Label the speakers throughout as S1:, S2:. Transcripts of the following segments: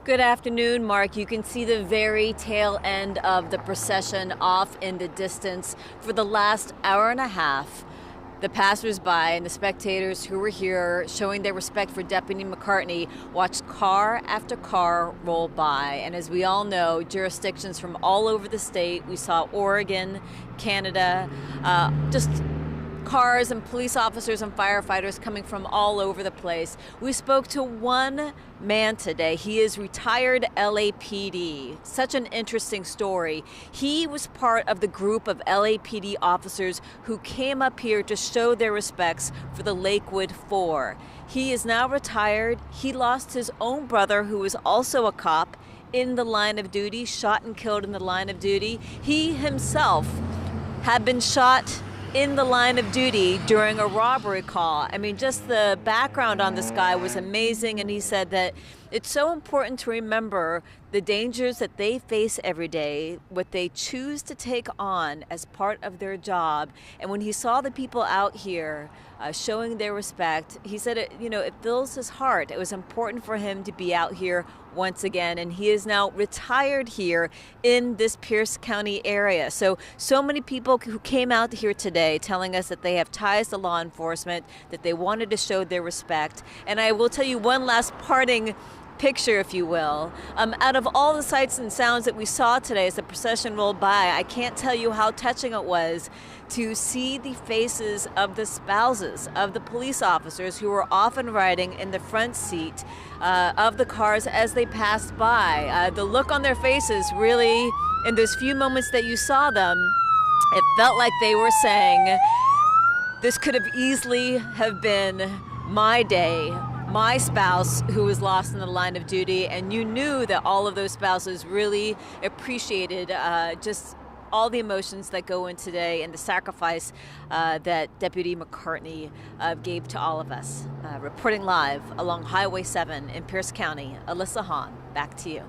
S1: Good afternoon, Mark. You can see the very tail end of the procession off in the distance. For the last hour and a half, the passersby and the spectators who were here showing their respect for Deputy McCartney watched car after car roll by. And as we all know, jurisdictions from all over the state, we saw Oregon, Canada, just cars and police officers and firefighters coming from all over the place. We spoke to one man today. He is retired LAPD. Such an interesting story. He was part of the group of LAPD officers who came up here to show their respects for the Lakewood Four. He is now retired. He lost his own brother, who was also a cop, in the line of duty, shot and killed in the line of duty. He himself had been shot in the line of duty during a robbery call. I mean, just the background on this guy was amazing, and he said that it's so important to remember the dangers that they face every day, what they choose to take on as part of their job. And when he saw the people out here showing their respect, he said it fills his heart. It was important for him to be out here once again, and he is now retired here in this Pierce County area. So many people who came out here today telling us that they have ties to law enforcement, that they wanted to show their respect. And I will tell you one last parting picture, if you will. Out of all the sights and sounds that we saw today as the procession rolled by, I can't tell you how touching it was to see the faces of the spouses of the police officers who were often riding in the front seat of the cars as they passed by. The look on their faces, really, in those few moments that you saw them, it felt like they were saying, this could have easily have been my day, my spouse who was lost in the line of duty. And you knew that all of those spouses really appreciated just all the emotions that go in today and the sacrifice that Deputy McCartney gave to all of us. Reporting live along Highway 7 in Pierce County, Alyssa Hahn, back to you.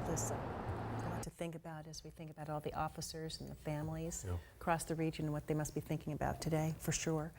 S2: Alyssa, a lot to think about as we think about all the officers and the families across the region and what they must be thinking about today, for sure.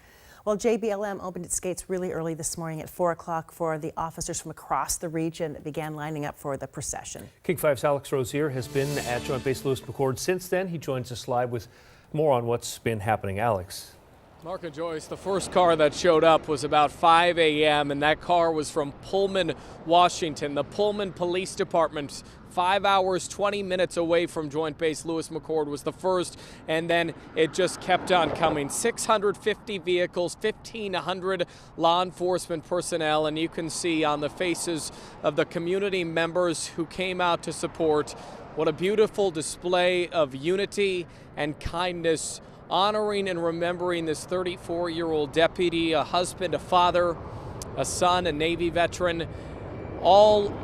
S2: Well, JBLM opened its gates really early this morning at 4 o'clock for the officers from across the region that began lining up for the procession.
S3: King 5's Alex Rozier has been at Joint Base Lewis McChord since then. He joins us live with more on what's been happening. Alex.
S4: Mark and Joyce, the first car that showed up was about 5 a.m. and that car was from Pullman, Washington. The Pullman Police Department, 5 hours, 20 minutes away from Joint Base Lewis McChord, was the first, and then it just kept on coming. 650 vehicles, 1,500 law enforcement personnel, and you can see on the faces of the community members who came out to support what a beautiful display of unity and kindness, honoring and remembering this 34-year-old deputy, a husband, a father, a son, a Navy veteran. All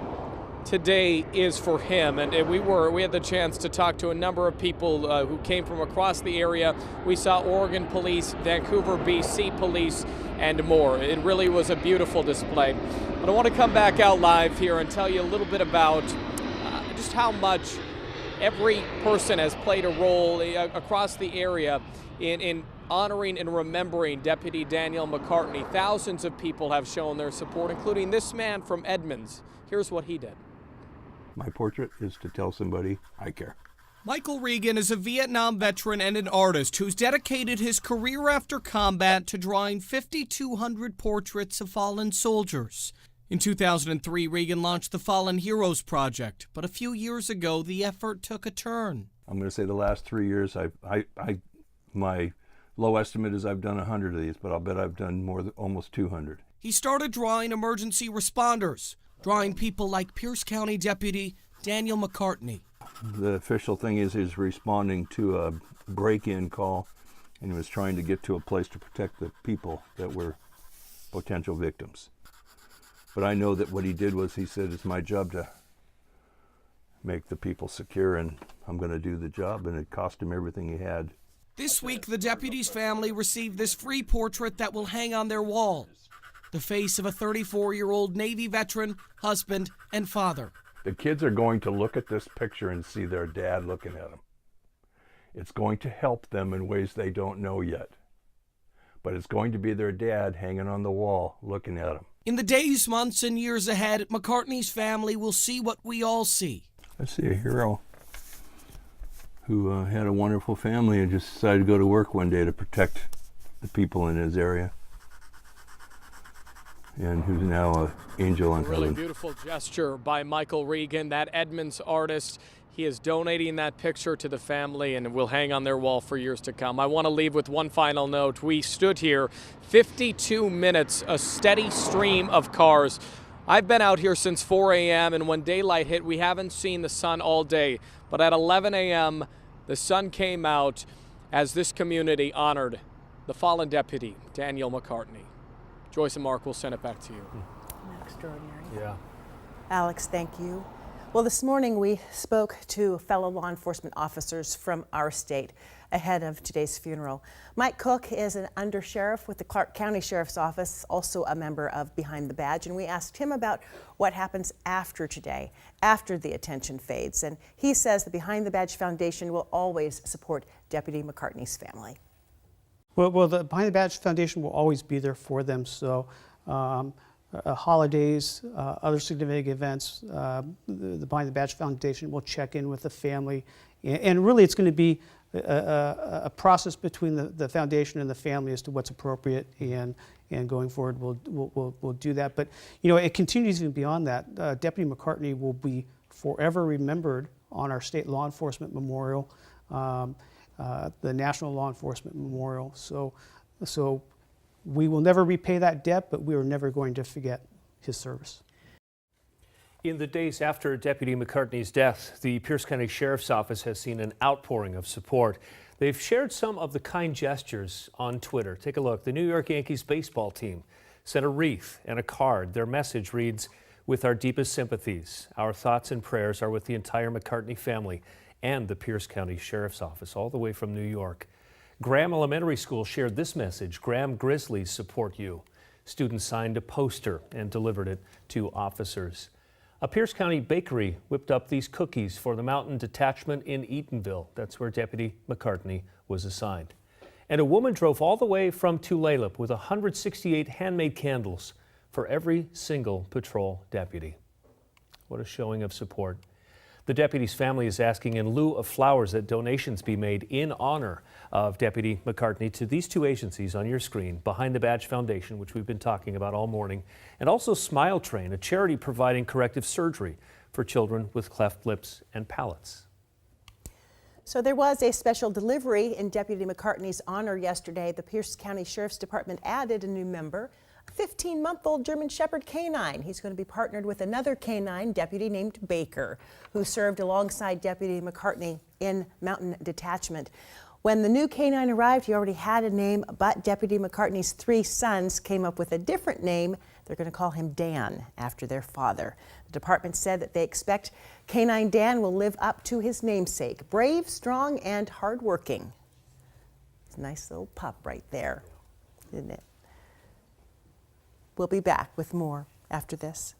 S4: today is for him, and we had the chance to talk to a number of people who came from across the area. We saw Oregon police, Vancouver, BC police, and more. It really was a beautiful display. But I want to come back out live here and tell you a little bit about just how much every person has played a role across the area in honoring and remembering Deputy Daniel McCartney. Thousands of people have shown their support, including this man from Edmonds. Here's what he did.
S5: My portrait is to tell somebody I care.
S6: Michael Regan is a Vietnam veteran and an artist who's dedicated his career after combat to drawing 5,200 portraits of fallen soldiers. In 2003, Regan launched the Fallen Heroes Project, but a few years ago, the effort took a turn.
S5: I'm going to say the last 3 years, my low estimate is I've done 100 of these, but I'll bet I've done more than almost 200.
S6: He started drawing emergency responders, drawing people like Pierce County Deputy Daniel McCartney.
S5: The official thing is he's responding to a break-in call, and he was trying to get to a place to protect the people that were potential victims. But I know that what he did was he said, it's my job to make the people secure, and I'm going to do the job, and it cost him everything he had.
S6: This week, the deputy's family received this free portrait that will hang on their wall. The face of a 34-year-old Navy veteran, husband, and father.
S5: The kids are going to look at this picture and see their dad looking at them. It's going to help them in ways they don't know yet. But it's going to be their dad hanging on the wall looking at them.
S6: In the days, months, and years ahead, McCartney's family will see what we all see.
S5: I see a hero who had a wonderful family and just decided to go to work one day to protect the people in his area, and who's now an angel in
S4: Really
S5: heaven.
S4: beautiful gesture by Michael Regan, that Edmonds artist. He is donating that picture to the family and will hang on their wall for years to come. I want to leave with one final note. We stood here 52 minutes, a steady stream of cars. I've been out here since 4 a.m. and when daylight hit, we haven't seen the sun all day. But at 11 a.m., the sun came out as this community honored the fallen deputy, Daniel McCartney. Joyce and Mark will send it back to you.
S2: Extraordinary.
S3: Yeah.
S2: Alex, thank you. Well, this morning we spoke to fellow law enforcement officers from our state ahead of today's funeral. Mike Cook is an undersheriff with the Clark County Sheriff's Office, also a member of Behind the Badge, and we asked him about what happens after today, after the attention fades. And he says the Behind the Badge Foundation will always support Deputy McCartney's family.
S7: Well, the Behind the Badge Foundation will always be there for them. So holidays, other significant events, the Behind the Badge Foundation will check in with the family. And really it's going to be a process between the foundation and the family as to what's appropriate, and going forward we'll do that. But you know, it continues even beyond that. Deputy McCartney will be forever remembered on our state law enforcement memorial, the National Law Enforcement Memorial. So we will never repay that debt, but we are never going to forget his service.
S3: In the days after Deputy McCartney's death, the Pierce County Sheriff's Office has seen an outpouring of support. They've shared some of the kind gestures on Twitter. Take a look. The New York Yankees baseball team sent a wreath and a card. Their message reads, "With our deepest sympathies, our thoughts and prayers are with the entire McCartney family and the Pierce County Sheriff's Office, all the way from New York." Graham Elementary School shared this message, "Graham Grizzlies support you." Students signed a poster and delivered it to officers. A Pierce County bakery whipped up these cookies for the Mountain Detachment in Eatonville. That's where Deputy McCartney was assigned. And a woman drove all the way from Tulalip with 168 handmade candles for every single patrol deputy. What a showing of support. The deputy's family is asking in lieu of flowers that donations be made in honor of Deputy McCartney to these two agencies on your screen, Behind the Badge Foundation, which we've been talking about all morning, and also Smile Train, a charity providing corrective surgery for children with cleft lips and palates.
S2: So there was a special delivery in Deputy McCartney's honor yesterday. The Pierce County Sheriff's Department added a new member, a 15-month-old German Shepherd canine. He's going to be partnered with another canine deputy named Baker, who served alongside Deputy McCartney in Mountain Detachment. When the new canine arrived, he already had a name, but Deputy McCartney's 3 sons came up with a different name. They're going to call him Dan, after their father. The department said that they expect Canine Dan will live up to his namesake, brave, strong, and hardworking. It's a nice little pup right there, isn't it? We'll be back with more after this.